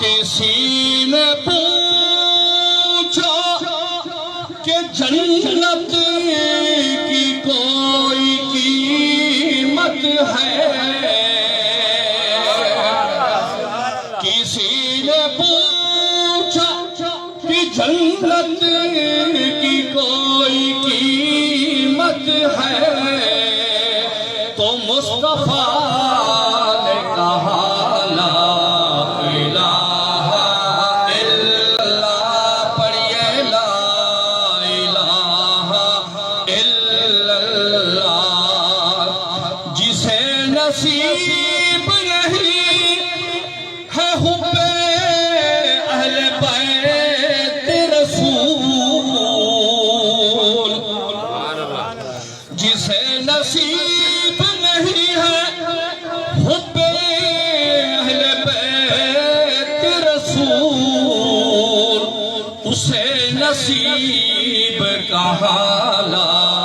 کسی نے پوچھا کہ جنت کی کوئی قیمت ہے؟ کسی نے پوچھا کہ جنت کی کوئی قیمت ہے؟ تو مصطفیٰ نے کہا لا نصیب نہیں ہے حب اہل بیت رسول، جسے نصیب نہیں ہے حب اہل بیت رسول، اسے نصیب کہا لا